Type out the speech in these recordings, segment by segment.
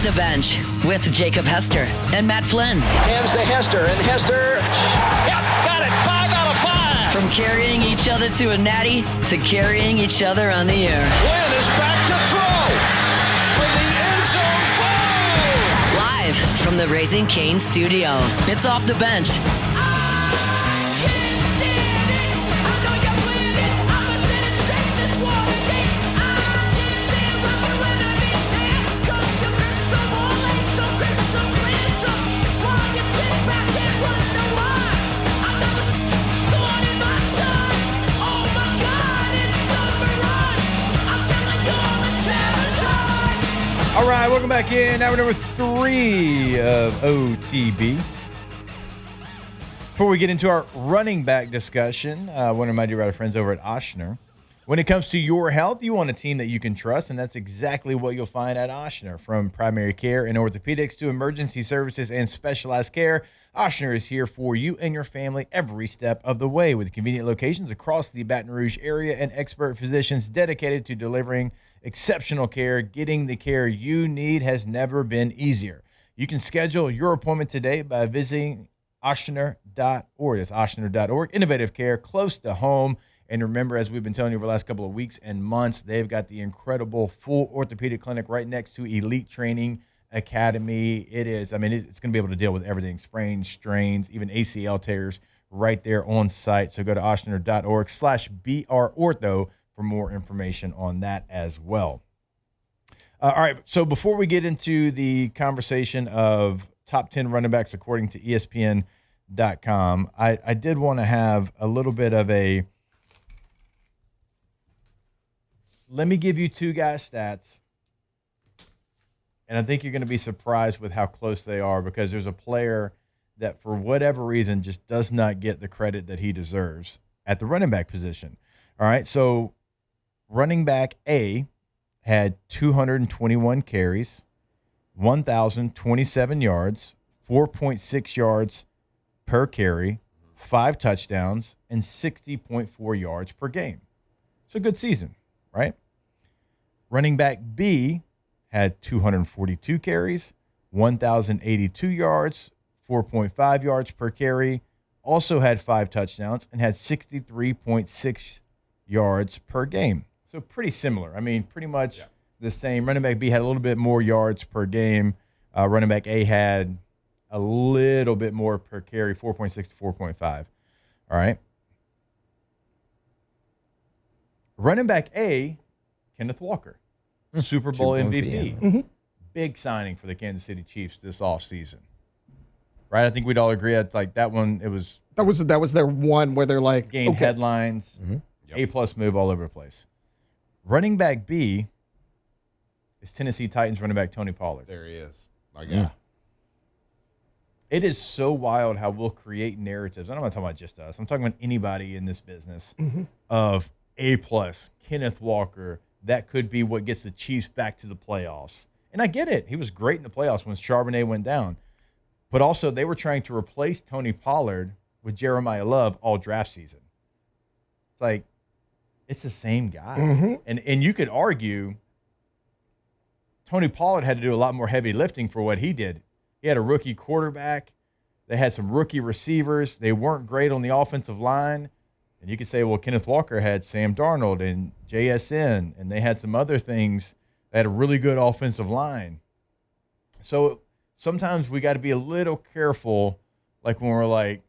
the Bench with Jacob Hester and Matt Flynn. Hands to Hester, and Hester, yep, got it, 5 out of 5. From carrying each other to a natty to carrying each other on the air. Flynn is back to throw for the end zone goal. Live from the Raising Cane studio, it's Off the Bench. All right, welcome back in. Hour number 3 of OTB. Before we get into our running back discussion, I want to remind you about our friends over at Ochsner. When it comes to your health, you want a team that you can trust, and that's exactly what you'll find at Ochsner. From primary care and orthopedics to emergency services and specialized care, Ochsner is here for you and your family every step of the way, with convenient locations across the Baton Rouge area and expert physicians dedicated to delivering exceptional care. Getting the care you need has never been easier. You can schedule your appointment today by visiting Ochsner.org. That's Ochsner.org. Innovative care close to home. And remember, as we've been telling you over the last couple of weeks and months, they've got the incredible full orthopedic clinic right next to Elite Training Academy. It's going to be able to deal with everything, sprains, strains, even ACL tears right there on site. So go to Ochsner.org/BROrtho for more information on that as well. All right, so before we get into the conversation of top 10 running backs according to ESPN.com, I did want to have a little bit of a – let me give you two guys' stats, and I think you're going to be surprised with how close they are, because there's a player that for whatever reason just does not get the credit that he deserves at the running back position. All right, so – running back A had 221 carries, 1,027 yards, 4.6 yards per carry, 5 touchdowns, and 60.4 yards per game. It's a good season, right? Running back B had 242 carries, 1,082 yards, 4.5 yards per carry, also had 5 touchdowns, and had 63.6 yards per game. So pretty similar. Pretty much the same. Running back B had a little bit more yards per game. Running back A had a little bit more per carry, 4.6 to 4.5. All right. Running back A, Kenneth Walker, Super Bowl MVP. Mm-hmm. Big signing for the Kansas City Chiefs this offseason. Right? I think we'd all agree that that one, it was. That was their one where they're like, gained okay. Headlines. Mm-hmm. A+ move all over the place. Running back B is Tennessee Titans running back Tony Pollard. There he is. My God. It is so wild how we'll create narratives. I'm not talking about just us. I'm talking about anybody in this business of A+, Kenneth Walker. That could be what gets the Chiefs back to the playoffs. And I get it. He was great in the playoffs when Charbonnet went down. But also they were trying to replace Tony Pollard with Jeremiah Love all draft season. It's like, it's the same guy. Mm-hmm. And you could argue Tony Pollard had to do a lot more heavy lifting for what he did. He had a rookie quarterback. They had some rookie receivers. They weren't great on the offensive line. And you could say, well, Kenneth Walker had Sam Darnold and JSN, and they had some other things. They had a really good offensive line. So sometimes we got to be a little careful, like when we're like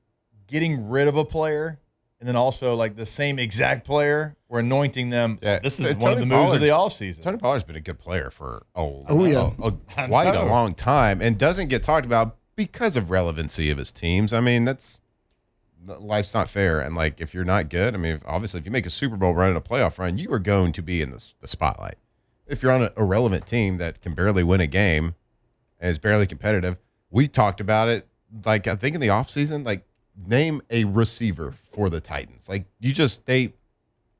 getting rid of a player, and then also, like, the same exact player, we're anointing them. Yeah. This is one of the moves of the offseason. Tony Pollard's been a good player for quite a a long time, and doesn't get talked about because of relevancy of his teams. Life's not fair. And, like, if you're not good, obviously, if you make a Super Bowl run and a playoff run, you are going to be in the spotlight. If you're on an irrelevant team that can barely win a game and is barely competitive, we talked about it, like, I think in the offseason, like, name a receiver for the Titans. Like,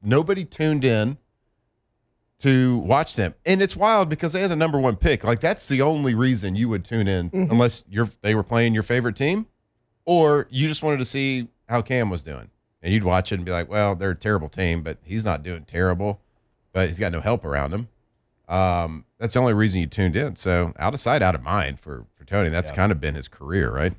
nobody tuned in to watch them. And it's wild because they had the number 1 pick. Like, that's the only reason you would tune in, unless they were playing your favorite team, or you just wanted to see how Cam was doing. And you'd watch it and be like, well, they're a terrible team, but he's not doing terrible, but he's got no help around him. That's the only reason you tuned in. So out of sight, out of mind for Tony. That's kind of been his career, right?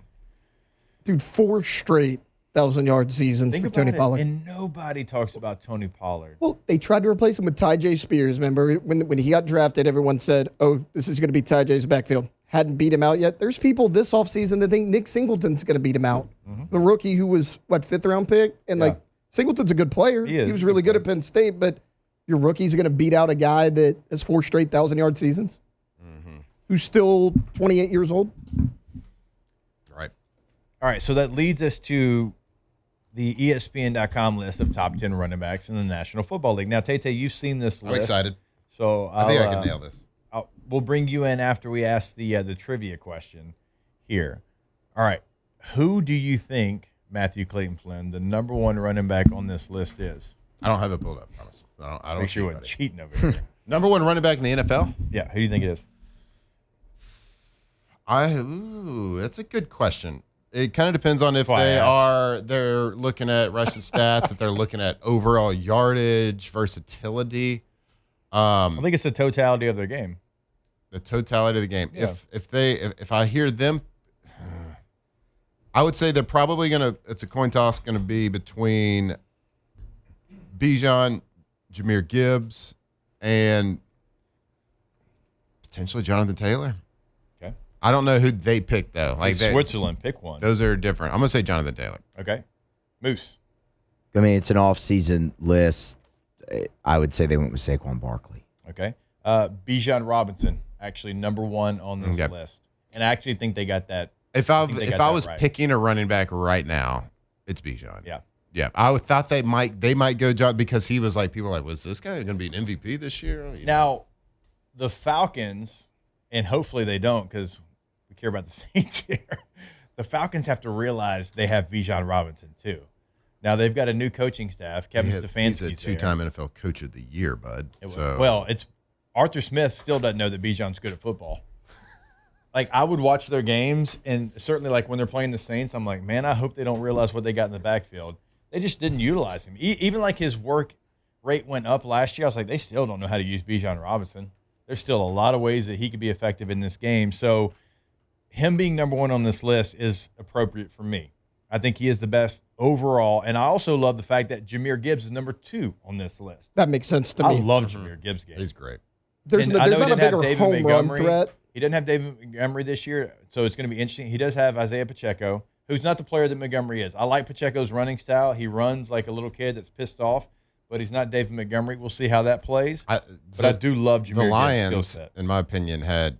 Dude, 4 straight 1,000-yard seasons Think for about Tony it, Pollard. and nobody talks about Tony Pollard. Well, they tried to replace him with Ty J. Spears. Remember, when he got drafted, everyone said, oh, this is going to be Ty J's backfield. Hadn't beat him out yet. There's people this offseason that think Nick Singleton's going to beat him out. The rookie who was, 5th-round pick? And, Singleton's a good player. He was really good at Penn State, but your rookie's going to beat out a guy that has 4 straight 1,000-yard seasons who's still 28 years old? Right. All right, so that leads us to the ESPN.com list of top 10 running backs in the National Football League. Now, Tate, you've seen this list. I'm excited. So I think I can nail this. We'll bring you in after we ask the trivia question here. All right, who do you think, Matthew Clayton Flynn, the number 1 running back on this list is? I don't have it pulled up, I promise. I don't Make sure you weren't cheating over here. Number 1 running back in the NFL? Yeah, who do you think it is? That's a good question. It kind of depends on if they're looking at rushing stats, if they're looking at overall yardage, versatility. I think it's the totality of their game. The totality of the game. Yeah. If I hear them, I would say they're probably it's a coin toss gonna be between Bijan, Jahmyr Gibbs, and potentially Jonathan Taylor. Okay. I don't know who they pick though. Switzerland, pick one. Those are different. I'm gonna say Jonathan Taylor. Okay. Moose. I mean, it's an off-season list. I would say they went with Saquon Barkley. Okay. Bijan Robinson, actually number 1 on this list. And I actually think they got that. If I was right. picking a running back right now, it's Bijan. Yeah. Yeah. I thought they might go John because he was like, people were like, was this guy going to be an MVP this year? Now, the Falcons, and hopefully they don't because we care about the Saints here. The Falcons have to realize they have Bijan Robinson too. Now they've got a new coaching staff. Kevin Stefanski's He's a 2-time NFL Coach of the Year, bud. It's Arthur Smith still doesn't know that Bijan's good at football. Like, I would watch their games, and certainly like when they're playing the Saints, I'm like, man, I hope they don't realize what they got in the backfield. They just didn't utilize him. Even like his work rate went up last year. I was like, they still don't know how to use Bijan Robinson. There's still a lot of ways that he could be effective in this game. So him being number 1 on this list is appropriate for me. I think he is the best overall. And I also love the fact that Jahmyr Gibbs is number 2 on this list. That makes sense to I me. love Jahmyr Gibbs' game. He's great. There's not a bigger home run threat. He doesn't have David Montgomery this year, so it's going to be interesting. He does have Isaiah Pacheco, who's not the player that Montgomery is. I like Pacheco's running style. He runs like a little kid that's pissed off, but he's not David Montgomery. We'll see how that plays. I do love Jahmyr Gibbs' skill Lions, set. in my opinion, had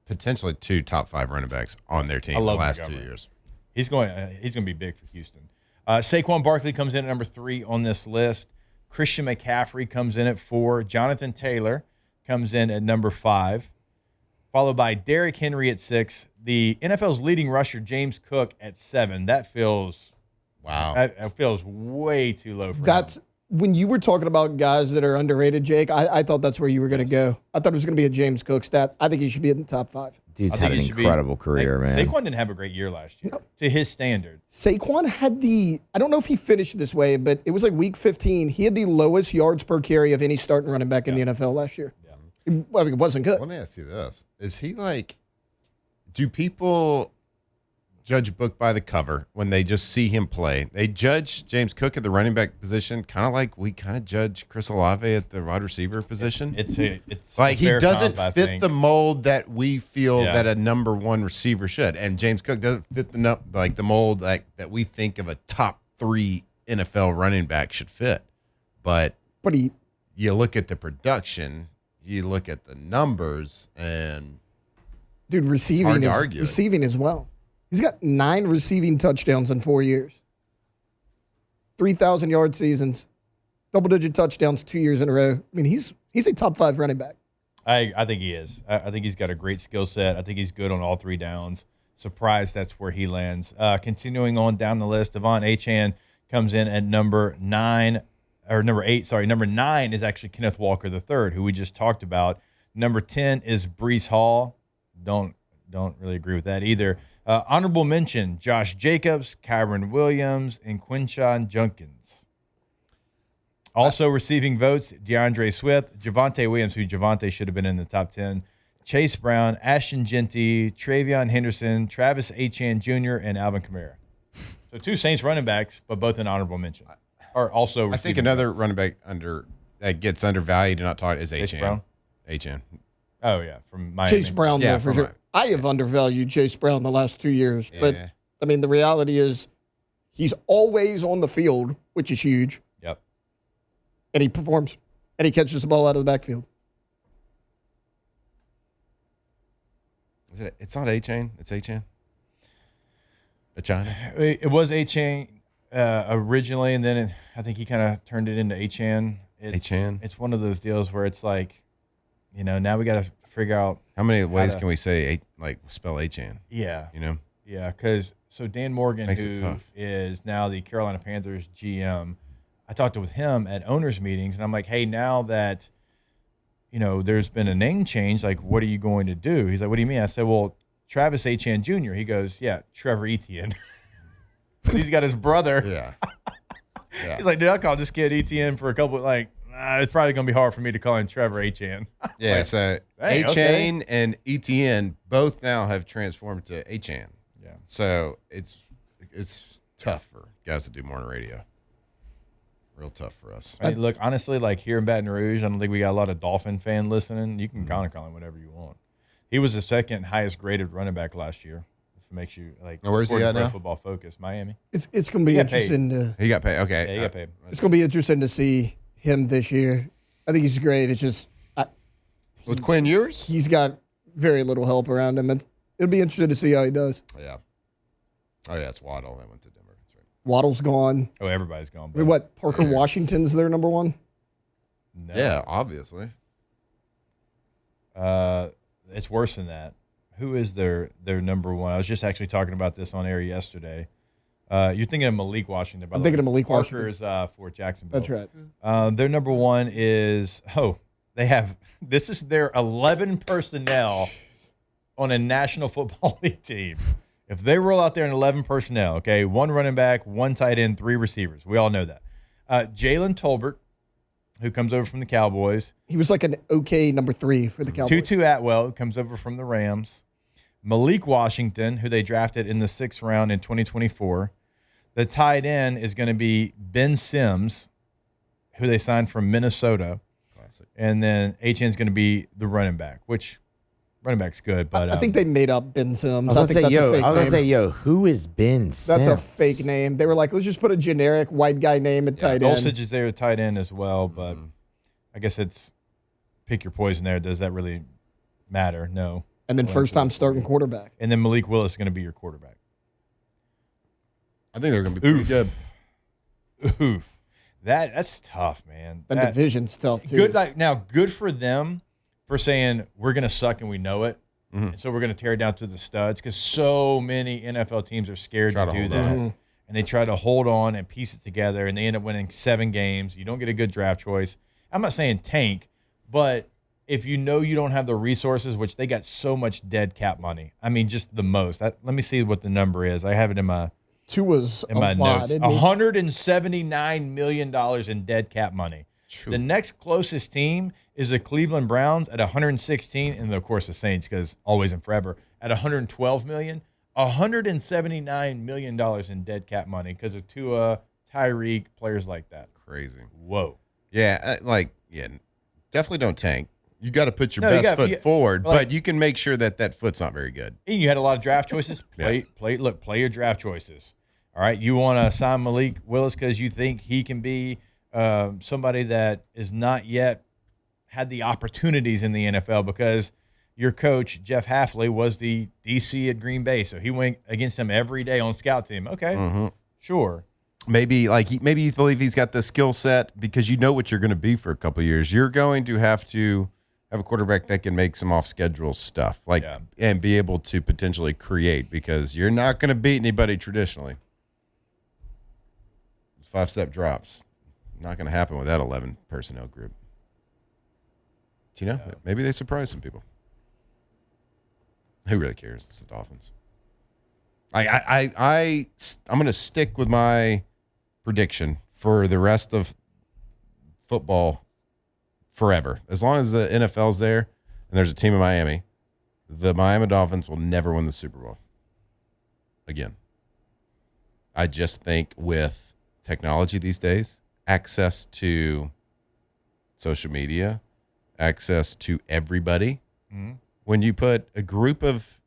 potentially 2 top 5 running backs on their team the last Montgomery. 2 years. He's going to be big for Houston. Saquon Barkley comes in at number 3 on this list. Christian McCaffrey comes in at 4. Jonathan Taylor comes in at number 5, followed by Derrick Henry at 6. The NFL's leading rusher, James Cook, at 7. That feels That feels way too low for him. When you were talking about guys that are underrated, Jake, I thought that's where you were going to go. I thought it was going to be a James Cook stat. I think he should be in the top 5. Dude's had an incredible career, man. Saquon didn't have a great year last year, to his standard. Saquon had I don't know if he finished this way, but it was like week 15. He had the lowest yards per carry of any starting running back in the NFL last year. Yeah. It wasn't good. Let me ask you this. Is he like, do people judge a book by the cover when they just see him play? They judge James Cook at the running back position kind of like we kind of judge Chris Olave at the wide receiver position. It's like he doesn't fit the mold that we feel Yeah. that a number 1 receiver should, and James Cook doesn't fit the mold that we think of a top 3 NFL running back should fit. But you look at the production, you look at the numbers, and dude, receiving as well. He's got 9 receiving touchdowns in 4 years. 3,000-yard seasons, double-digit touchdowns 2 years in a row. I mean, he's a top 5 running back. I think he is. I think he's got a great skill set. I think he's good on all 3 downs. Surprised that's where he lands. Continuing on down the list, Devon Achane comes in at number 8. Sorry, number 9 is actually Kenneth Walker III, who we just talked about. Number 10 is Breece Hall. Don't really agree with that either. Honorable mention, Josh Jacobs, Kyron Williams, and Quinshon Junkins. Also receiving votes, DeAndre Swift, Javonte Williams, who Javonte should have been in the top 10, Chase Brown, Ashton Genty, Travion Henderson, Travis Etienne Jr., and Alvin Kamara. So 2 Saints running backs, but both an honorable mention. Are also I think another running back that gets undervalued and not taught is Chase Etienne. Brown? Etienne. Oh, yeah, from Miami. Chase Brown, Yeah, though, for from sure. I have undervalued Chase Brown the last 2 years. But, Yeah. I mean, the reality is he's always on the field, which is huge. Yep. And he performs. And he catches the ball out of the backfield. It's not A-Chain. It's A-Chain. China. It was A-Chain originally, and then I think he kind of turned it into A-Chan. A-Chan? It's one of those deals where it's like, now we got to figure out. How many ways can we say spell A-Chan? Yeah. You know? Yeah, because Dan Morgan, Makes it who tough. is now the Carolina Panthers GM, I talked with him at owners meetings, and I'm like, hey, now that, there's been a name change, like, what are you going to do? He's like, what do you mean? I said, well, Travis Etienne Jr. He goes, yeah, Trevor Etienne. He's got his brother. Yeah. He's like, dude, I'll call this kid Etienne for a couple, it's probably going to be hard for me to call him Trevor Etienne. Yeah, so hey, A-Chain and Etienne both now have transformed to A-Chan. Yeah. So it's tough for guys to do morning radio. Real tough for us. I mean, look, honestly, here in Baton Rouge, I don't think we got a lot of Dolphin fan listening. You can kind of call him whatever you want. He was the second highest graded running back last year. If it makes you Now, where's he according at to Pro now? Football Focus, Miami. It's going to be He got paid. interesting He got paid. Okay. Yeah, he got paid. It's going to be interesting to see him this year. I think he's great. It's just With Quinn Ewers? he's got very little help around him. It'll be interesting to see how he does. Yeah. Oh, yeah, it's Waddle that went to Denver. That's right. Waddle's gone. Oh, everybody's gone. I mean, what? Parker Washington's their number one? No. Yeah, obviously. It's worse than that. Who is their number one? I was just actually talking about this on air yesterday. You're thinking of Malik Washington. I'm thinking of Malik Washington. Parker's for Jacksonville. That's right. Their number one is this is their 11 personnel on a National Football League team. If they roll out there in 11 personnel, okay, 1 running back, 1 tight end, 3 receivers. We all know that. Jalen Tolbert, who comes over from the Cowboys. He was like an okay number 3 for the Cowboys. Tutu Atwell, who comes over from the Rams. Malik Washington, who they drafted in the 6th round in 2024. The tight end is going to be Ben Sims, who they signed from Minnesota. Classic. And then H.N. is going to be the running back, which running back's good. But I think they made up Ben Sims. I I was think gonna that's a fake say, name. yo, who is Ben Sims? That's a fake name. They were like, let's just put a generic white guy name at tight end. Dulcich is there at tight end as well, but I guess it's pick your poison there. Does that really matter? No. And then first time starting quarterback. And then Malik Willis is going to be your quarterback. I think they're going to be pretty good. Oof. That's tough, man. The That- division's tough too. Good. Now, good for them for saying we're going to suck and we know it. And so we're going to tear it down to the studs because so many NFL teams are scared Try to to do hold that. on. And they try to hold on and piece it together, and they end up winning 7 games. You don't get a good draft choice. I'm not saying tank, but if you know you don't have the resources, which they got so much dead cap money. I mean, just the most. Let me see what the number is. I have it in my Tua's a lot, notes. isn't he? $179 million in dead cap money. The next closest team is the Cleveland Browns at 116, and of course the Saints, because always and forever, at 112 million. $179 million in dead cap money because of Tua, Tyreek, players like that. Crazy. Whoa. Yeah, definitely don't tank. You got to put your No, you best gotta- foot forward, like- but you can make sure that foot's not very good. And you had a lot of draft choices. Play your draft choices. All right. You want to sign Malik Willis because you think he can be somebody that is not yet had the opportunities in the NFL because your coach, Jeff Hafley, was the DC at Green Bay. So he went against them every day on scout team. Okay. Sure. Maybe you believe he's got the skill set because you know what you're going to be for a couple of years. You're going to have a quarterback that can make some off-schedule stuff, and be able to potentially create because you're not going to beat anybody traditionally. 5-step drops, not going to happen with that 11 personnel group. Maybe they surprise some people. Who really cares? It's the Dolphins. I'm going to stick with my prediction for the rest of football forever. As long as the NFL's there and there's a team in Miami, the Miami Dolphins will never win the Super Bowl again. I just think with technology these days, access to social media, access to everybody, when you put a group of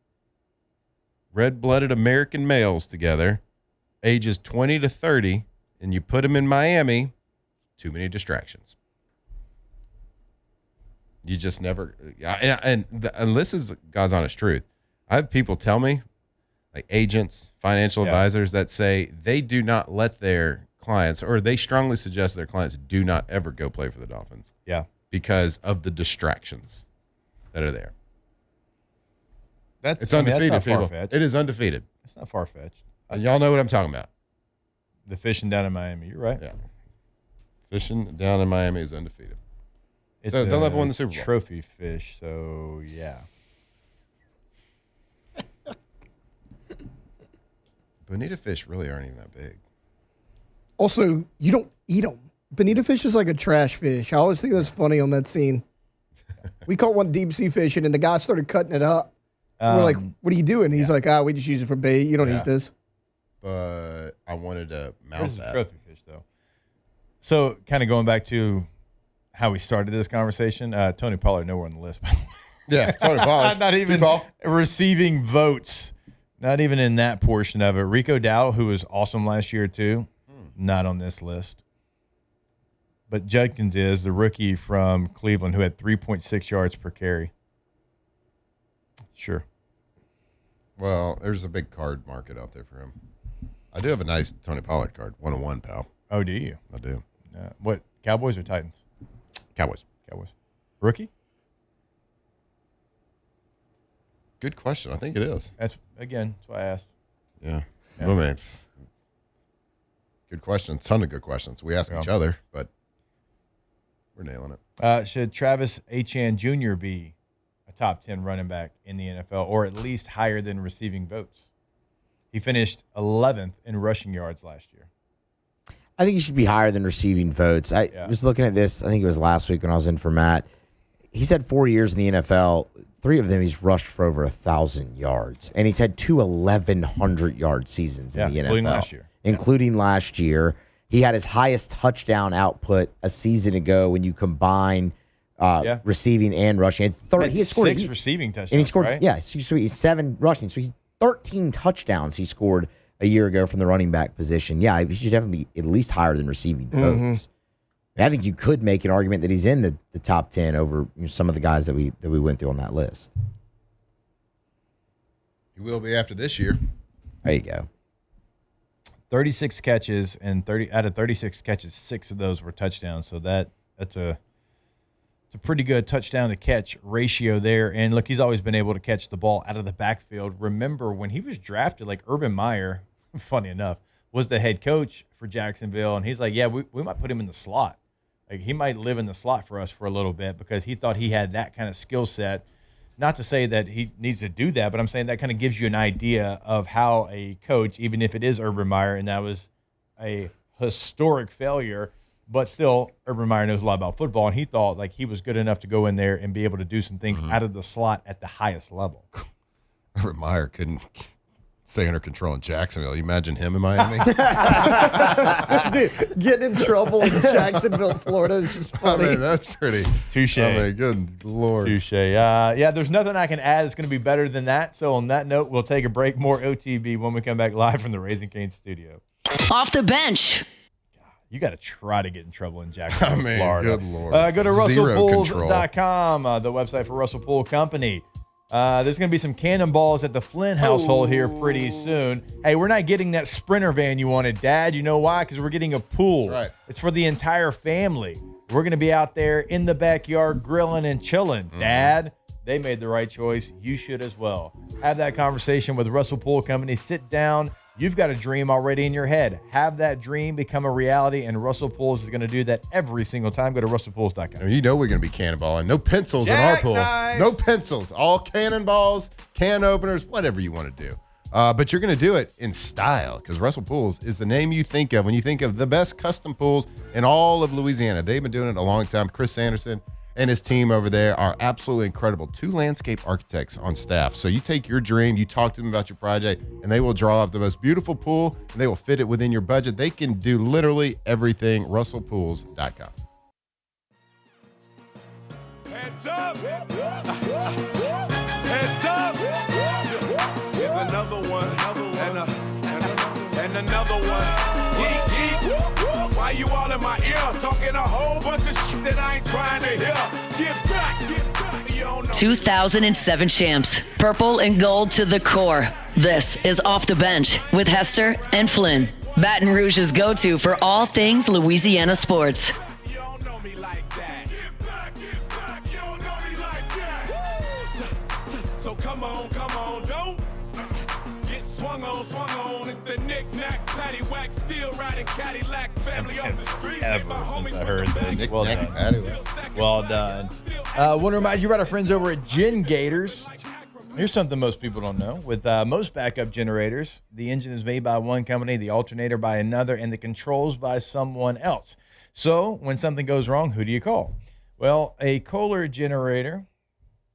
red-blooded American males together, ages 20 to 30, and you put them in Miami, too many distractions. You just never, and this is God's honest truth. I have people tell me, like agents, financial advisors, that say they do not let their clients, or they strongly suggest their clients do not ever go play for the Dolphins. Yeah. Because of the distractions that are there. It's I mean, undefeated, that's not people. far-fetched. It is undefeated. It's not far-fetched. And y'all know what I'm talking about. The fishing down in Miami. You're right. Yeah. Fishing down in Miami is undefeated. It's So they'll never win the Super Bowl. Trophy fish, so yeah. Bonita fish really aren't even that big. Also, you don't eat them. Bonita fish is like a trash fish. I always think that's funny on that scene. We caught one deep sea fishing, and the guy started cutting it up. We're like, "What are you doing?" He's like, we just use it for bait. You don't eat this." But I wanted to mount This is that. trophy fish, though. So, kind of going back to how we started this conversation, Tony Pollard nowhere on the list, by the way. Yeah, Tony Pollard. Not even receiving votes. Not even in that portion of it. Rico Dowdle, who was awesome last year too, not on this list. But Judkins is the rookie from Cleveland who had 3.6 yards per carry. Sure. Well, there's a big card market out there for him. I do have a nice Tony Pollard card, 101, pal. Oh, do you? I do. What, Cowboys or Titans? Cowboys. Cowboys. Rookie? Good question. I think it is. That's why I asked. Yeah. Well, man. Good questions. Ton of good questions. We ask each other, but we're nailing it. Should Travis Etienne Jr. be a top 10 running back in the NFL, or at least higher than receiving votes? He finished 11th in rushing yards last year. I think he should be higher than receiving votes. I was looking at this, I think it was last week when I was in for Matt. He's had 4 years in the NFL. 3 of them he's rushed for over 1,000 yards. And he's had 2 1,100-yard seasons in the NFL. Including last year. Including last year. He had his highest touchdown output a season ago when you combine receiving and rushing. He had scored 6 receiving touchdowns, and he scored, right? So he's 7 rushing. So he's 13 touchdowns he scored a year ago from the running back position. Yeah, he should definitely be at least higher than receiving votes. And I think you could make an argument that he's in the top 10 over some of the guys that we went through on that list. He will be after this year. There you go. 36 catches, and out of 36 catches, 6 of those were touchdowns. So that's a pretty good touchdown to catch ratio there. And look, he's always been able to catch the ball out of the backfield. Remember when he was drafted, like Urban Meyer, funny enough, was the head coach for Jacksonville, and he's like, yeah, we might put him in the slot. Like, he might live in the slot for us for a little bit because he thought he had that kind of skill set. Not to say that he needs to do that, but I'm saying that kind of gives you an idea of how a coach, even if it is Urban Meyer, and that was a historic failure, but still Urban Meyer knows a lot about football, and he thought like he was good enough to go in there and be able to do some things out of the slot at the highest level. Urban Meyer couldn't stay under control in Jacksonville. You imagine him in Miami? Dude, getting in trouble in Jacksonville, Florida is just funny. I mean, that's pretty. Touche. I mean, good Lord. Touche. Yeah, there's nothing I can add that's going to be better than that. So on that note, we'll take a break. More OTB when we come back live from the Raising Cane's studio. Off the bench. You got to try to get in trouble in Jacksonville, Florida. Good Lord. Go to Zero RussellPools.com, the website for Russell Pool Company. There's going to be some cannonballs at the Flynn household here pretty soon. Hey, we're not getting that Sprinter van you wanted, Dad. You know why? Because we're getting a pool. That's right. It's for the entire family. We're going to be out there in the backyard grilling and chilling. Dad, they made the right choice. You should as well. Have that conversation with Russell Pool Company. Sit down. You've got a dream already in your head. Have that dream become a reality, and Russell Pools is going to do that every single time. Go to RussellPools.com. I mean, you know we're going to be cannonballing. No pencils in our pool. Jackknife. No pencils. All cannonballs, can openers, whatever you want to do. But you're going to do it in style because Russell Pools is the name you think of when you think of the best custom pools in all of Louisiana. They've been doing it a long time. Chris Sanderson and his team over there are absolutely incredible. 2 landscape architects on staff. So you take your dream, you talk to them about your project, and they will draw up the most beautiful pool, and they will fit it within your budget. They can do literally everything. RussellPools.com. Heads up! Heads up! Here's another one, and another one. Yeet, yeet. Why you all in my ear talking a whole bunch of shit that I ain't trying to hear? Get back. You don't know. 2007 champs, purple and gold to the core. This is Off the Bench with Hester and Flynn. Baton Rouge's go-to for all things Louisiana sports. You don't know me like that. Get back. You don't know me like that. So come on, don't get swung on. It's the knick-knack, paddywhack, still riding Cadillacs, family off the street. Ever since I heard this. Well Nick, done. Nick, Well done. Want to remind you about our friends over at Gen Gators. Here's something most people don't know. With most backup generators, the engine is made by one company, the alternator by another, and the controls by someone else. So when something goes wrong, who do you call? Well, a Kohler generator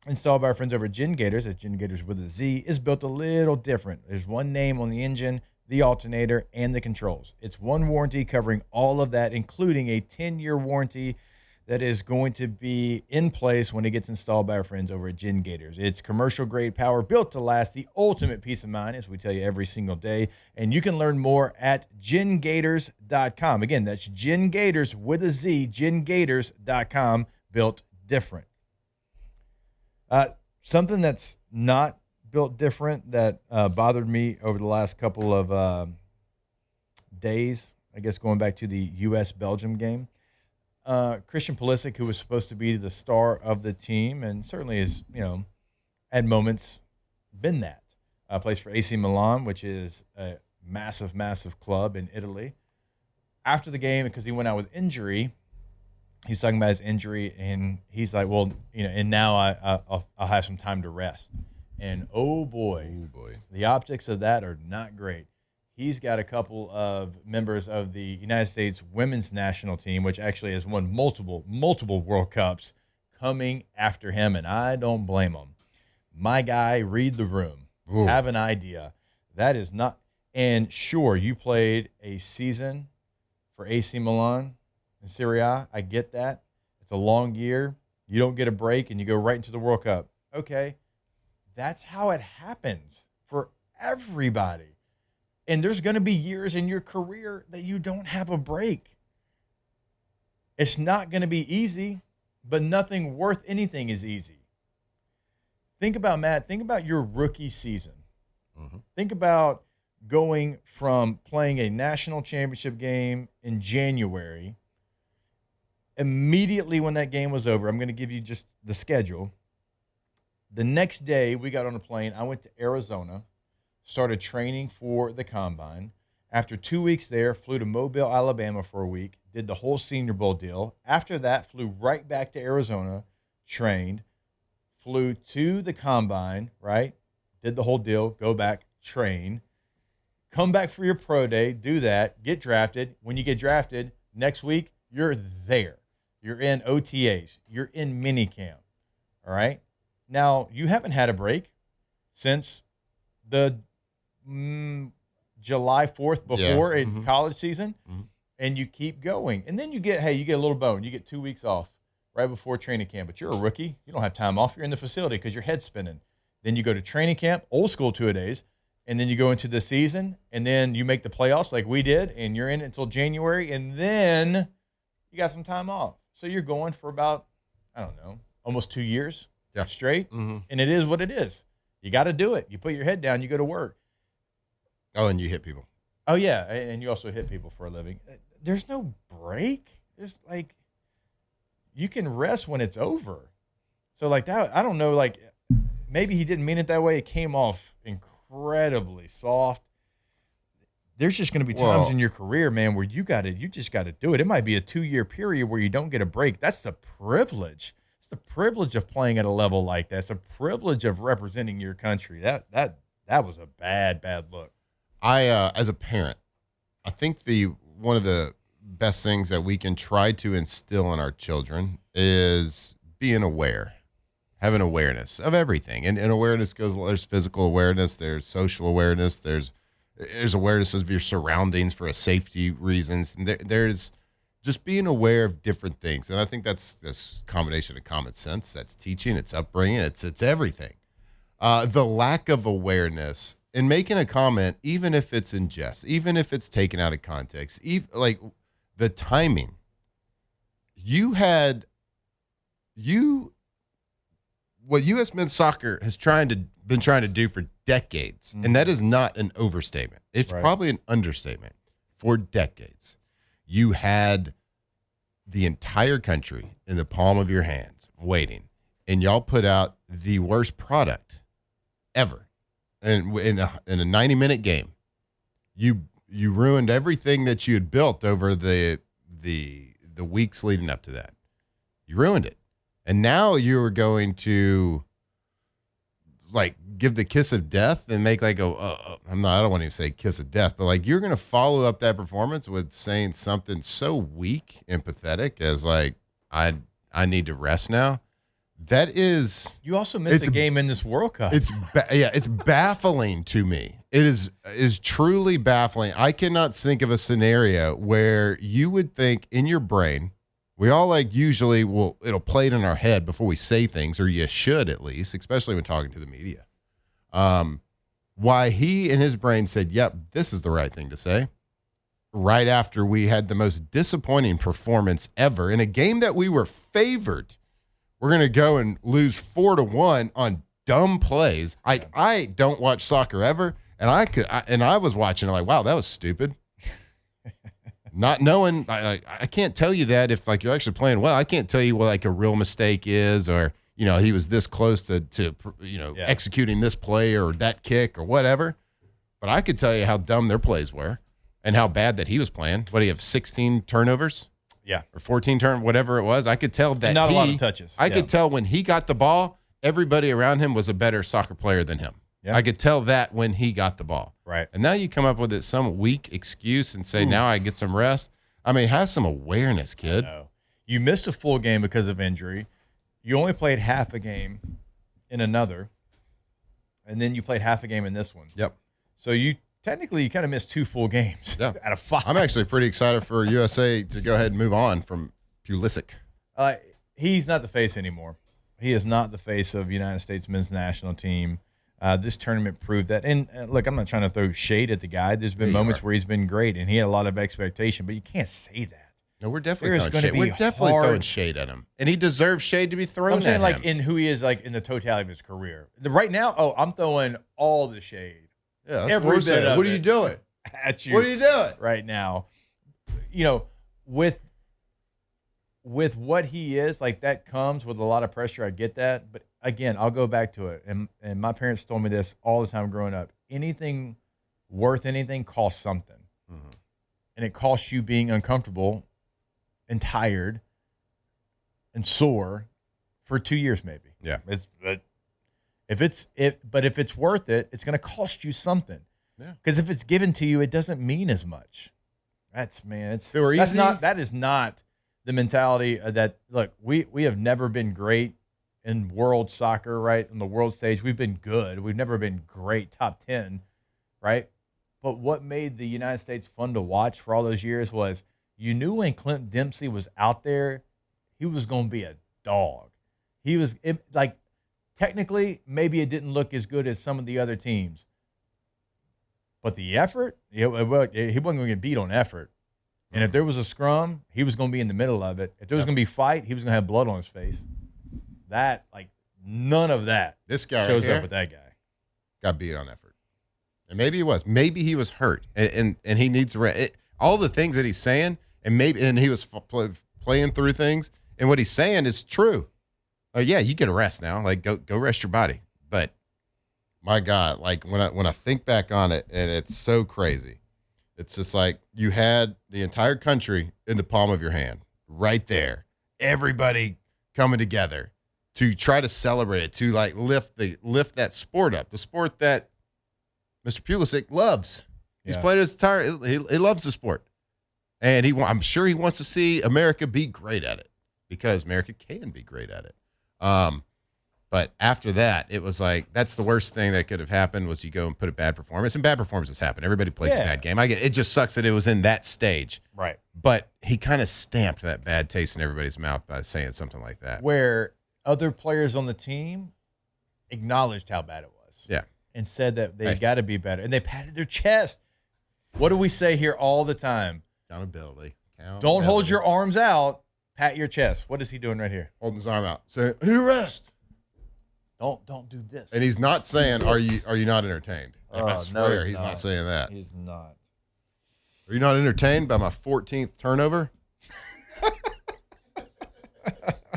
installed by our friends over at Gen Gators, that's Gen Gators with a Z, is built a little different. There's one name on the engine, the alternator, and the controls. It's one warranty covering all of that, including a 10-year warranty that is going to be in place when it gets installed by our friends over at Gen Gators. It's commercial-grade power built to last, the ultimate peace of mind, as we tell you every single day. And you can learn more at gengators.com. Again, that's Gen Gators with a Z, gengators.com, built different. Something that's not built different that bothered me over the last couple of days, I guess going back to the U.S.-Belgium game. Christian Pulisic, who was supposed to be the star of the team and certainly has, at moments been that. Plays for AC Milan, which is a massive, massive club in Italy. After the game, because he went out with injury, he's talking about his injury, and he's like, well, and now I'll have some time to rest. And oh boy, the optics of that are not great. He's got a couple of members of the United States women's national team, which actually has won multiple World Cups, coming after him, and I don't blame him. My guy, read the room. Ooh. Have an idea. That is not – and sure, you played a season for AC Milan in Serie A. I get that. It's a long year. You don't get a break, and you go right into the World Cup. Okay, that's how it happens for everybody. And there's going to be years in your career that you don't have a break. It's not going to be easy, but nothing worth anything is easy. Think about your rookie season. Mm-hmm. Think about going from playing a national championship game in January. Immediately when that game was over, I'm going to give you just the schedule. The next day we got on a plane. I went to Arizona. Started training for the combine. After 2 weeks there, flew to Mobile, Alabama for a week, did the whole Senior Bowl deal. After that, flew right back to Arizona, trained, flew to the combine, right? Did the whole deal, go back, train, come back for your pro day, do that, get drafted. When you get drafted, next week, you're there. You're in OTAs. You're in minicamp, all right? Now, you haven't had a break since the July 4th before in college season, and you keep going. And then you get a little bone. You get 2 weeks off right before training camp, but you're a rookie. You don't have time off. You're in the facility because your head's spinning. Then you go to training camp, old school 2-a-days, and then you go into the season, and then you make the playoffs like we did, and you're in it until January, and then you got some time off. So you're going for about, almost 2 years straight, and it is what it is. You got to do it. You put your head down, you go to work. Oh, and you hit people. Oh, yeah, and you also hit people for a living. There's no break. There's you can rest when it's over. So that, I don't know, maybe he didn't mean it that way. It came off incredibly soft. There's just going to be times in your career, man, where you just got to do it. It might be a 2-year period where you don't get a break. That's the privilege. It's the privilege of playing at a level like that. It's a privilege of representing your country. That That was a bad look. As a parent, I think one of the best things that we can try to instill in our children is being aware, having awareness of everything. And awareness there's physical awareness, there's social awareness, there's awareness of your surroundings for a safety reasons. And there's just being aware of different things. And I think that's this combination of common sense, that's teaching, it's upbringing, it's everything. The lack of awareness in making a comment, even if it's in jest, even if it's taken out of context, like the timing. What U.S. men's soccer has been trying to do for decades, and that is not an overstatement. It's probably an understatement. For decades, you had the entire country in the palm of your hands waiting, and y'all put out the worst product ever. And in a 90-minute game, you ruined everything that you had built over the weeks leading up to that. You ruined it. And now you are going to like give the kiss of death and make like I don't want to say kiss of death, but like you're going to follow up that performance with saying something so weak and pathetic as like, I need to rest now. That is, you also missed a game in this World Cup. It's it's baffling to me. It is truly baffling. I cannot think of a scenario where you would think in your brain, we all like usually it'll play it in our head before we say things, or you should at least, especially when talking to the media. Why he in his brain said, "Yep, this is the right thing to say," right after we had the most disappointing performance ever in a game that we were favored. We're going to go and lose 4-1 on dumb plays. I don't watch soccer ever, and I was watching it like, wow, that was stupid. Not knowing, I can't tell you that if like you're actually playing well. I can't tell you what like a real mistake is, or he was this close to executing this play or that kick or whatever. But I could tell you how dumb their plays were and how bad that he was playing. What do you have? 16 turnovers. Yeah. Or 14 whatever it was. I could tell that not a lot of touches. I could tell when he got the ball, everybody around him was a better soccer player than him. Yeah. I could tell that when he got the ball. Right. And now you come up with some weak excuse and say, now I get some rest. I mean, have some awareness, kid. You missed a full game because of injury. You only played half a game in another, and then you played half a game in this one. Yep. So you kind of missed 2 full games out of 5. I'm actually pretty excited for USA to go ahead and move on from Pulisic. He's not the face anymore. He is not the face of United States men's national team. This tournament proved that. And look, I'm not trying to throw shade at the guy. There's been moments where he's been great, and he had a lot of expectation, but you can't say that. No, we're definitely throwing shade. We're definitely throwing shade at him, and he deserves shade to be thrown at him. I'm saying like in who he is like in the totality of his career. Right now, I'm throwing all the shade. Yeah, every bit of it. What are you doing? At you. What are you doing right now? With what he is, like that comes with a lot of pressure. I get that, but again, I'll go back to it. And my parents told me this all the time growing up. Anything worth anything costs something, and it costs you being uncomfortable and tired and sore for 2 years, maybe. Yeah, If it's worth it, it's going to cost you something. Yeah. Because if it's given to you, it doesn't mean as much. That is not the mentality that look. We have never been great in world soccer, right? On the world stage, we've been good. We've never been great, top 10, right? But what made the United States fun to watch for all those years was you knew when Clint Dempsey was out there, he was going to be a dog. He was like. Technically, maybe it didn't look as good as some of the other teams. But the effort, he wasn't going to get beat on effort. And if there was a scrum, he was going to be in the middle of it. If there was going to be fight, he was going to have blood on his face. None of that this guy shows right up with that guy. Got beat on effort. And maybe he was. Maybe he was hurt. And he needs rest. All the things that he's saying, and he was playing through things, and what he's saying is true. Yeah, you get a rest now. Like go rest your body. But my God, like when I think back on it, and it's so crazy. It's just like you had the entire country in the palm of your hand, right there. Everybody coming together to try to celebrate it, to like lift that sport up, the sport that Mr. Pulisic loves. He's Yeah. played his entire. He loves the sport, and I'm sure he wants to see America be great at it because America can be great at it. But after that, it was like that's the worst thing that could have happened was you go and put a bad performance, and bad performances happen. Everybody plays a bad game. I get it. It just sucks that it was in that stage. Right. But he kind of stamped that bad taste in everybody's mouth by saying something like that. Where other players on the team acknowledged how bad it was. Yeah. And said that they got to be better. And they patted their chest. What do we say here all the time? Accountability. Don't hold your arms out. Pat your chest. What is he doing right here? Holding his arm out. Saying, "You rest." Don't do this. And he's not saying, "Are you not entertained?" I swear he's not saying that. He's not. Are you not entertained by my 14th turnover?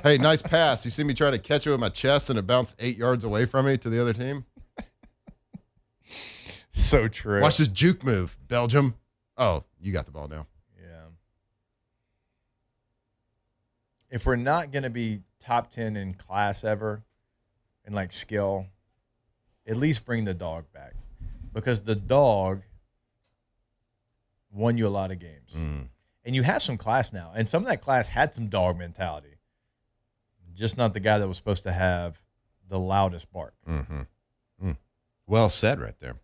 Hey, nice pass. You see me try to catch it with my chest and it bounced 8 yards away from me to the other team? So true. Watch this juke move, Belgium. Oh, you got the ball now. Yeah. If we're not going to be top 10 in class ever, and like skill, at least bring the dog back because the dog won you a lot of games. And you have some class now. And some of that class had some dog mentality. Just not the guy that was supposed to have the loudest bark. Well said right there.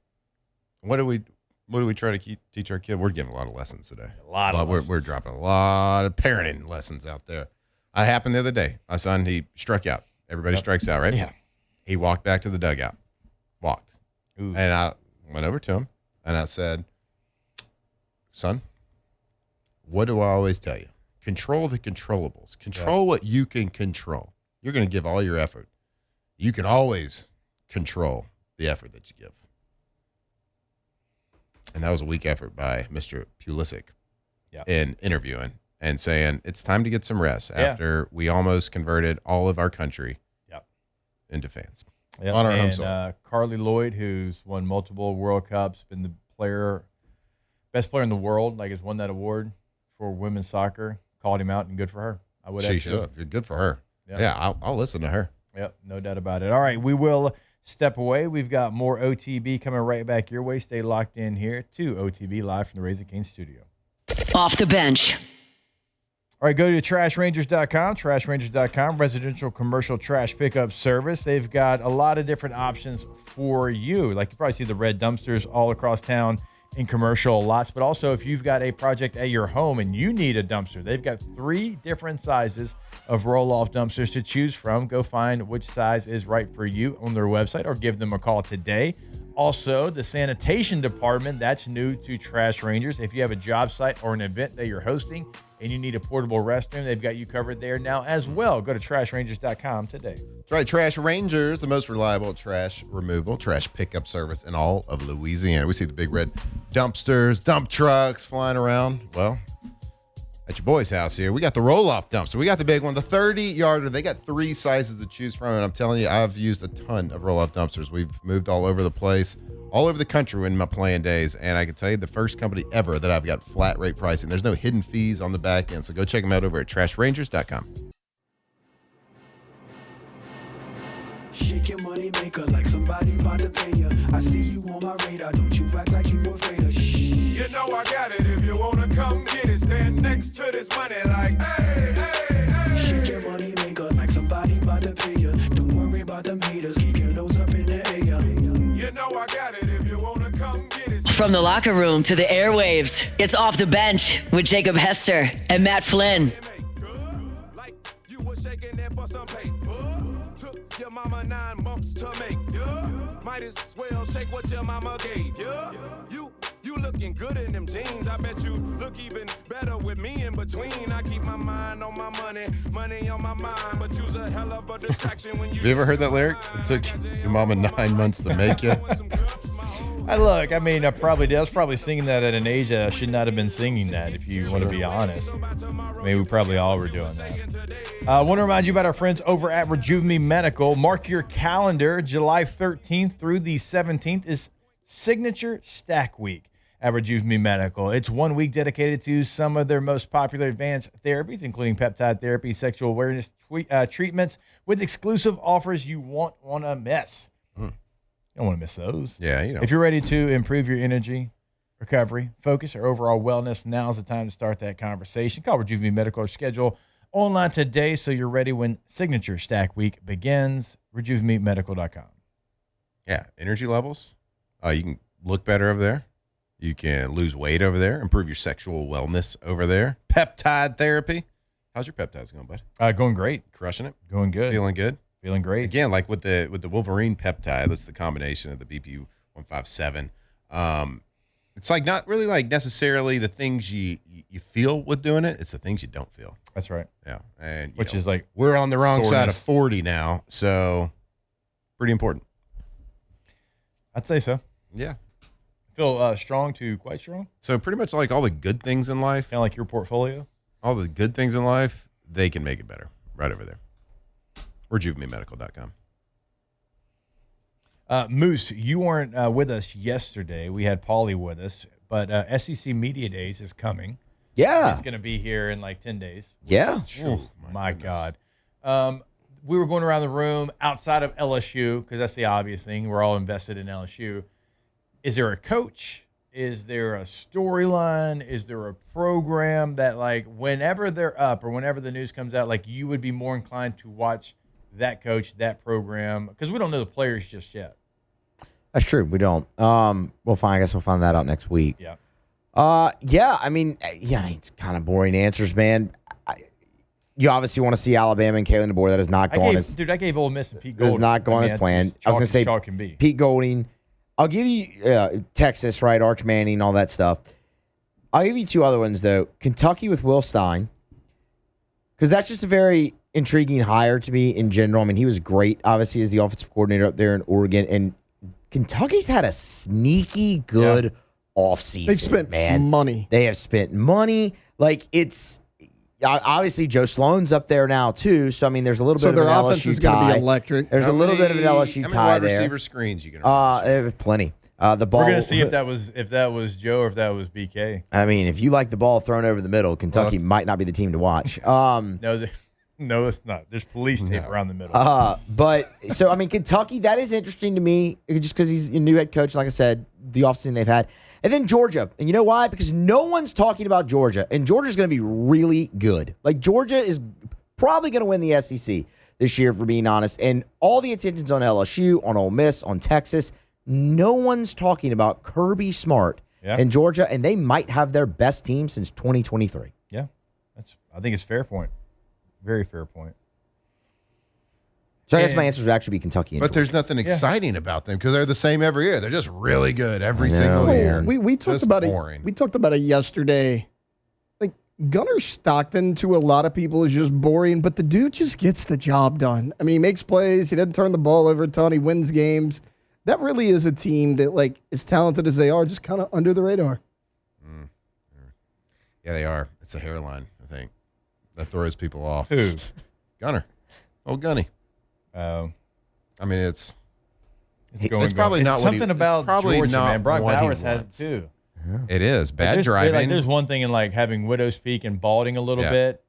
What do we try to teach our kid? We're giving a lot of lessons today. We're dropping a lot of parenting lessons out there. I happened the other day. My son, he struck out. Everybody strikes out, right? Yeah. He walked back to the dugout. Walked. Ooh. And I went over to him and I said, "Son, what do I always tell you? Control the controllables. Control what you can control. You're going to give all your effort. You can always control the effort that you give." And that was a weak effort by Mr. Pulisic in interviewing and saying it's time to get some rest after we almost converted all of our country into fans on our home soil. Carly Lloyd, who's won multiple World Cups, been the best player in the world, like has won that award for women's soccer, called him out, and good for her. I would. She should. Good for her. Yeah, I'll listen to her. Yep, no doubt about it. All right, we will step away. We've got more OTB coming right back your way. Stay locked in here to OTB live from the Raising Cane's studio. Off the bench. All right, go to trashrangers.com, trashrangers.com, residential commercial trash pickup service. They've got a lot of different options for you. Like you probably see the red dumpsters all across town in commercial lots, but also if you've got a project at your home and you need a dumpster, they've got 3 different sizes of roll-off dumpsters to choose from. Go find which size is right for you on their website or give them a call today. Also, the sanitation department, that's new to Trash Rangers. If you have a job site or an event that you're hosting and you need a portable restroom, they've got you covered there now as well. Go to trashrangers.com today. That's right. Trash Rangers, the most reliable trash removal, trash pickup service in all of Louisiana. We see the big red dumpsters, dump trucks flying around. Well, at your boy's house here, we got the roll-off dumpster. We got the big one, the 30-yarder. They got 3 sizes to choose from, and I'm telling you, I've used a ton of roll-off dumpsters. We've moved all over the place, all over the country in my playing days, and I can tell you the first company ever that I've got flat rate pricing. There's no hidden fees on the back end, so go check them out over at trashrangers.com. Shake your money maker like somebody about to pay you. I see you on my radar. Don't you act like you afraid of shh. You know I got it. If you wanna come get it, stand next to this money like, hey, hey, hey. Shake your money maker like somebody about to pay you. Don't worry about them haters. Keep your nose up in the air. You know I got it. If you wanna come get it. From the locker room to the airwaves, it's Off the Bench with Jacob Hester and Matt Flynn. Like you were shaking it for some paper. Took your mama 9 months to make. Might as well shake what your mama gave. You looking good in them jeans. I bet you look even better with me in between. I keep my mind on my money, money on my mind. But you's a hell of a distraction when you. Have you ever heard that lyric? It took your mama 9 months to make you. I mean, I probably did. I was probably singing that at an age that I should not have been singing that, if you want to be honest. I mean, we probably all were doing that. I want to remind you about our friends over at Rejuve Me Medical. Mark your calendar. July 13th through the 17th is Signature Stack Week at Rejuve Me Medical. It's 1 week dedicated to some of their most popular advanced therapies, including peptide therapy, sexual awareness treatments, with exclusive offers you won't want to miss. You don't want to miss those. Yeah, you know. If you're ready to improve your energy, recovery, focus, or overall wellness, now's the time to start that conversation. Call Rejuve Me Medical or schedule online today so you're ready when Signature Stack Week begins. RejuveMeMedical.com. Yeah, energy levels. You can look better over there. You can lose weight over there, improve your sexual wellness over there. Peptide therapy. How's your peptides going, bud? Going great. Crushing it? Going good. Feeling good? Feeling great. Again, like with the Wolverine peptide, that's the combination of the BP157. It's like not really like necessarily the things you feel with doing it. It's the things you don't feel. That's right. Yeah. And Which is like we're on the wrong side of soreness. 40 now, so pretty important. I'd say so. Yeah. Feel strong to quite strong. So pretty much like all the good things in life, Kind of like your portfolio. all the good things in life, they can make it better. Right over there. RejuveMeMedical.com. Moose, you weren't with us yesterday. We had Paulie with us, but SEC Media Days is coming. Yeah. It's going to be here in like 10 days. Yeah. Oh, my God. We were going around the room outside of LSU because that's the obvious thing. We're all invested in LSU. Is there a coach? Is there a storyline? Is there a program that, like, whenever they're up or whenever the news comes out, like, you would be more inclined to watch that coach, that program? Because we don't know the players just yet. That's true. We don't. We'll find. I guess we'll find that out next week. Yeah. Yeah. I mean, it's kind of boring answers, man. You obviously want to see Alabama and Kalen DeBoer. That is not going as I gave Ole Miss and Pete that Golding. is not going as planned. I was going to say chalk can be. Pete Golding. I'll give you Texas, right? Arch Manning, all that stuff. I'll give you two other ones though. Kentucky with Will Stein, because that's just a very intriguing hire to me in general. I mean, he was great, obviously, as the offensive coordinator up there in Oregon, and Kentucky's had a sneaky good offseason. They've spent money. They have spent money. Like, it's obviously Joe Sloan's up there now too. So I mean, there's a little bit of an their offense LSU is going to tie. be electric. There's a little bit of an LSU how many tie wide there. receiver screens you can Plenty. The ball. We're gonna see if that was Joe or if that was BK. I mean, if you like the ball thrown over the middle, Kentucky might not be the team to watch. No, it's not. There's police tape around the middle. But so I mean, Kentucky, that is interesting to me, just because he's a new head coach. Like I said, the offseason they've had, and then Georgia, and you know why? Because no one's talking about Georgia, and Georgia's going to be really good. Like, Georgia is probably going to win the SEC this year, for being honest. And all the attention's on LSU, on Ole Miss, on Texas. No one's talking about Kirby Smart and Georgia, and they might have their best team since 2023. Yeah, I think it's a fair point. Very fair point. So I guess my answer would actually be Kentucky and But Georgia. there's nothing exciting about them because they're the same every year. They're just really good every single man. year. We talked Just about boring. it. We talked about it yesterday. Like, Gunnar Stockton to a lot of people is just boring, but the dude just gets the job done. I mean, he makes plays. He doesn't turn the ball over a ton. He wins games. That really is a team that, like, as talented as they are, just kind of under the radar. Yeah, they are. It's a hairline, I think, that throws people off. Who? Gunner. Old Gunny. I mean, it's It's probably not what something about probably Georgia, not man. Brock what he Bowers has it wants. too. It is bad There's driving. there's one thing in like having widow's peak and balding a little bit.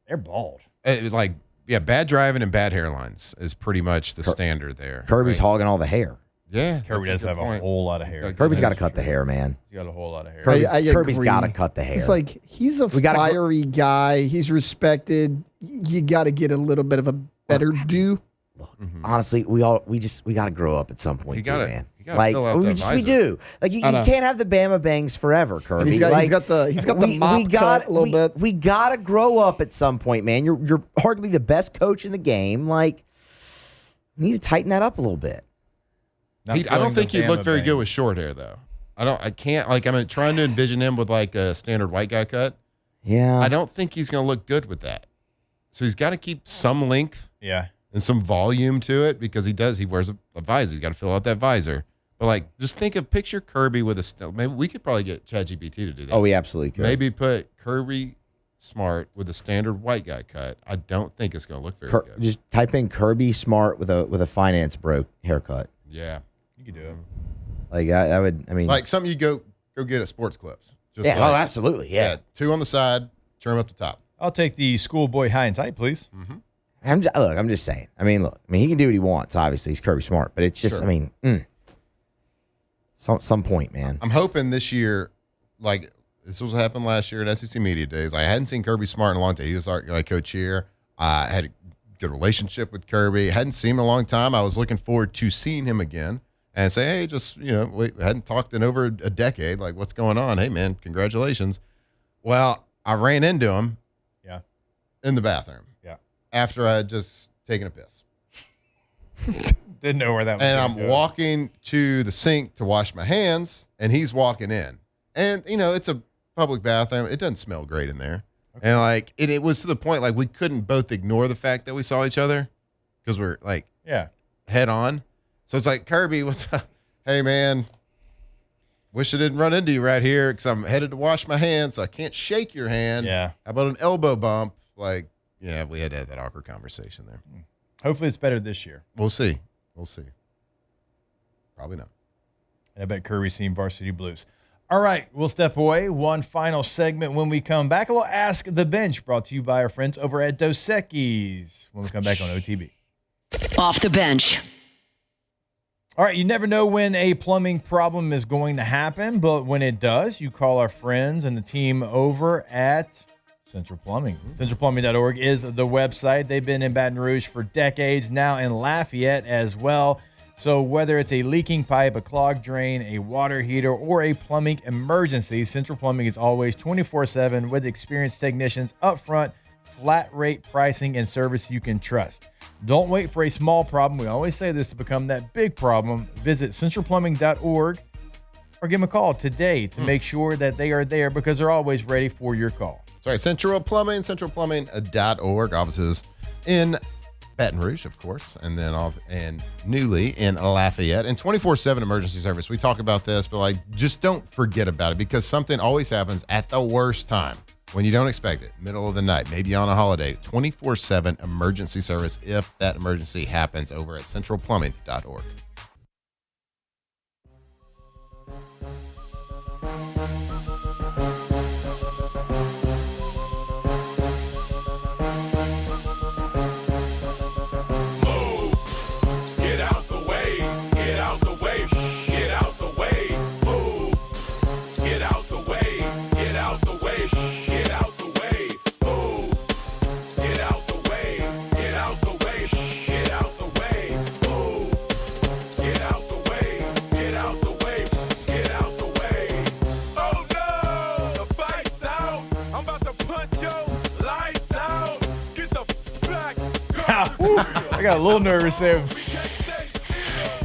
They're bald. Bad driving and bad hairlines is pretty much the standard there. Kirby's right? hogging all the hair. Yeah, Kirby does have a whole lot of hair. Kirby's got to cut the hair, man. He's got a whole lot of hair. Kirby's agree. got to cut the hair. It's like he's a fiery guy. He's respected. You got to get a little bit of a better due. Look, honestly, we got to grow up at some point, man. Like fill out that we do. Like you can't have the Bama bangs forever, Kirby. And he's got the mop cut a little bit. We got to grow up at some point, man. You're hardly the best coach in the game. Like, you need to tighten that up a little bit. I don't think he'd look very good with short hair, though. I'm trying to envision him with like a standard white guy cut. Yeah. I don't think he's going to look good with that. So he's got to keep some length. Yeah. And some volume to it because he wears a visor. He's got to fill out that visor. But like, just picture Kirby with maybe we could probably get ChatGPT to do that. Oh, we absolutely could. Maybe put Kirby Smart with a standard white guy cut. I don't think it's going to look very good. Just type in Kirby Smart with a finance bro haircut. Yeah. You could do it. Like I would. I mean, like something you go get at Sports Clips. Just oh, absolutely. Yeah. 2 on the side, trim up the top. I'll take the schoolboy high and tight, please. Man, I'm just saying. I mean, he can do what he wants. Obviously, he's Kirby Smart, but it's just, some point, man. I'm hoping this year, like this was what happened last year at SEC Media Days. I hadn't seen Kirby Smart in a long time. He was our coach here. I had a good relationship with Kirby. Hadn't seen him in a long time. I was looking forward to seeing him again and say, hey, just, we hadn't talked in over a decade. Like, what's going on? Hey, man, congratulations. Well, I ran into him in the bathroom after I had just taken a piss. Didn't know where that was. And I'm walking to the sink to wash my hands, and he's walking in. And, it's a public bathroom. It doesn't smell great in there. Okay. And, it was to the point, we couldn't both ignore the fact that we saw each other because we're, head on. So it's like, Kirby, what's up? Hey, man, wish I didn't run into you right here because I'm headed to wash my hands, so I can't shake your hand. Yeah. How about an elbow bump? We had to have that awkward conversation there. Hopefully it's better this year. We'll see. Probably not. And I bet Kirby's seen Varsity Blues. All right, we'll step away. One final segment when we come back. A little Ask the Bench brought to you by our friends over at Dos Equis when we come back on OTB. Off the bench. All right, you never know when a plumbing problem is going to happen, but when it does, you call our friends and the team over at Central Plumbing. CentralPlumbing.org is the website. They've been in Baton Rouge for decades, now in Lafayette as well. So whether it's a leaking pipe, a clogged drain, a water heater, or a plumbing emergency, Central Plumbing is always 24/7 with experienced technicians up front, flat rate pricing, and service you can trust. Don't wait for a small problem. We always say this to become that big problem. Visit centralplumbing.org or give them a call today to make sure that they are there because they're always ready for your call. Sorry, Central Plumbing, centralplumbing.org. Offices in Baton Rouge, of course, and then and newly in Lafayette, and 24/7 emergency service. We talk about this, but just don't forget about it because something always happens at the worst time when you don't expect it, middle of the night, maybe on a holiday. 24/7 emergency service if that emergency happens over at centralplumbing.org. I got a little nervous there.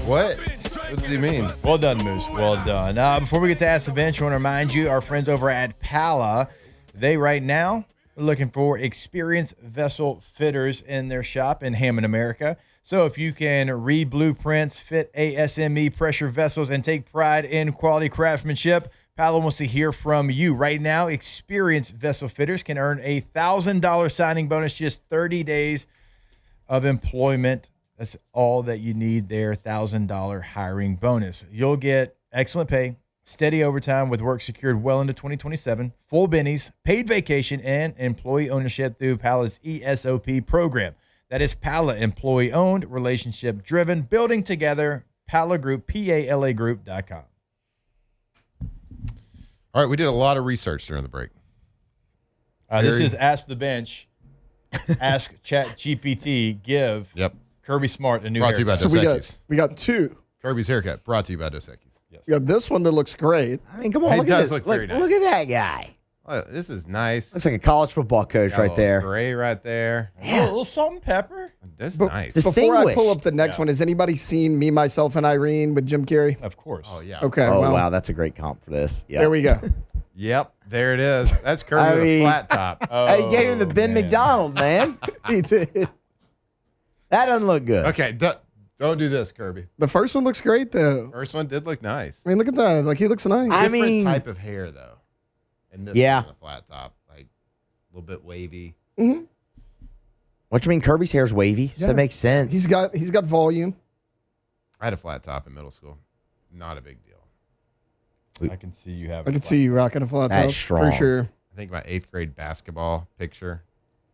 What? What does he mean? Well done, Moose. Well done. Before we get to Ask the Bench, I want to remind you, our friends over at Pala, they right now are looking for experienced vessel fitters in their shop in Hammond, America. So if you can read blueprints, fit ASME pressure vessels, and take pride in quality craftsmanship, Pala wants to hear from you. Right now, experienced vessel fitters can earn a $1,000 signing bonus, just 30 days of employment. That's all that you need there, $1,000 hiring bonus. You'll get excellent pay, steady overtime with work secured well into 2027, full bennies, paid vacation, and employee ownership through Pala's ESOP program. That is Pala, employee-owned, relationship-driven, building together, Pala Group, PALA Group.com. All right, we did a lot of research during the break. This is Ask the Bench. Ask ChatGPT, give Kirby Smart a new Brought to you by haircut. Dos So Equis. we got two. Kirby's haircut, brought to you by Dos Equis. Yes. We got this one that looks great. I mean, come on, He look does at look this. very nice. Look at that guy. Oh, this is nice. Looks like a college football coach Got a right little there. Gray right there. A little salt and pepper. That's But nice. This- Before I pull Distinguished. up the next one, has anybody seen Me, Myself, and Irene with Jim Carrey? Of course. Oh, yeah. Okay, Oh, well, wow, that's a great comp for this. Yeah. there we go. Yep, there it is. That's Kirby I with a mean- flat top. Hey, you gave him the Ben man. McDonald, man. He did. That doesn't look good. Okay, don't do this, Kirby. The first one looks great, though. First one did look nice. I mean, look at that. Like, he looks nice. I Different mean- type of hair, though. And this Yeah. one, the flat top, like a little bit wavy. What you mean? Kirby's hair's wavy. So Yeah. that makes sense. He's got volume. I had a flat top in middle school. Not a big deal. I can see you have. I can see you rocking a flat That's top strong. for sure. I think my 8th grade basketball picture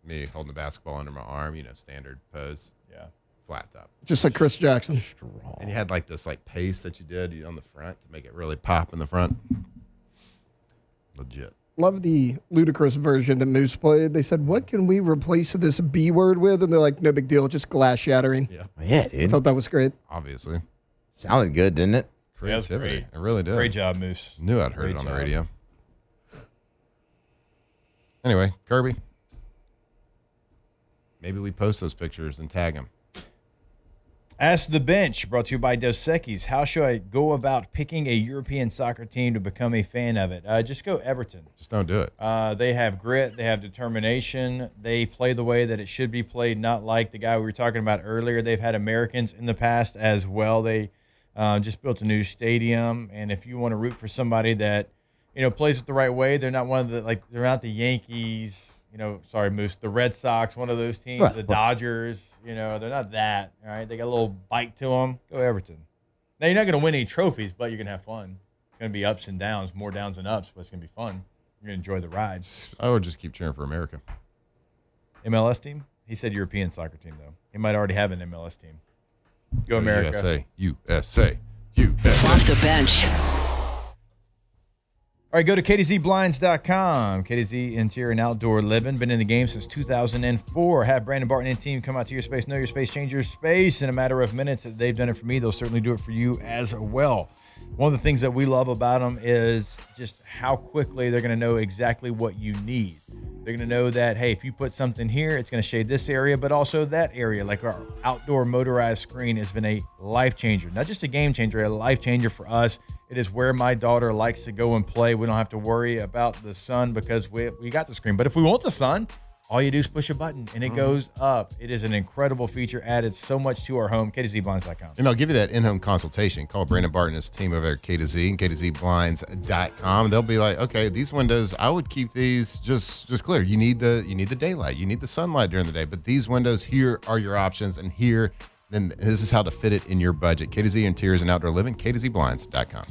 Me holding the basketball under my arm, standard pose. Yeah. Flat top. Just like Chris Jackson. And you had like this paste that you did on the front to make it really pop in the front. Legit. Love the ludicrous version that Moose played. They said, what can we replace this B word with? And they're like, no big deal, just glass shattering. Yeah. Yeah, I dude. thought that was great. Obviously. Sounded good, didn't it? Creativity. great. It really did. Great job, Moose. Knew I'd heard Great it on the job. radio. Anyway, Kirby. Maybe we post those pictures and tag them. Ask the Bench, brought to you by Dos Equis. How should I go about picking a European soccer team to become a fan of it? Just go Everton. Just don't do it. They have grit. They have determination. They play the way that it should be played, not like the guy we were talking about earlier. They've had Americans in the past as well. They just built a new stadium, and if you want to root for somebody that plays it the right way, they're not one of the they're not the Yankees. Sorry, Moose. The Red Sox, one of those teams. Right. The Dodgers. They're not that. All right, they got a little bite to them. Go Everton. Now you're not going to win any trophies, but you're going to have fun. It's going to be ups and downs, more downs than ups, but it's going to be fun. You're going to enjoy the ride. I would just keep cheering for America. MLS team? He said European soccer team, though. He might already have an MLS team. Go America. USA. Off the bench. All right, go to KDZBlinds.com. KDZ Interior and Outdoor Living. Been in the game since 2004. Have Brandon Barton and team come out to your space, know your space, change your space in a matter of minutes. They've done it for me. They'll certainly do it for you as well. One of the things that we love about them is just how quickly they're going to know exactly what you need. They're going to know that, hey, if you put something here, it's going to shade this area, but also that area. Like our outdoor motorized screen has been a life changer. Not just a game changer, a life changer for us. It is where my daughter likes to go and play. We don't have to worry about the sun because we got the screen. But if we want the sun, all you do is push a button and it goes up. It is an incredible feature, added so much to our home. KDZBlinds.com. And they'll give you that in-home consultation. Call Brandon Barton and his team over at K2Z and KTZBlinds.com. They'll be like, okay, these windows, I would keep these just clear. You need the daylight. You need the sunlight during the day. But these windows, here are your options. And here, then this is how to fit it in your budget. K2Z Interiors and Outdoor Living, KTZBlinds.com.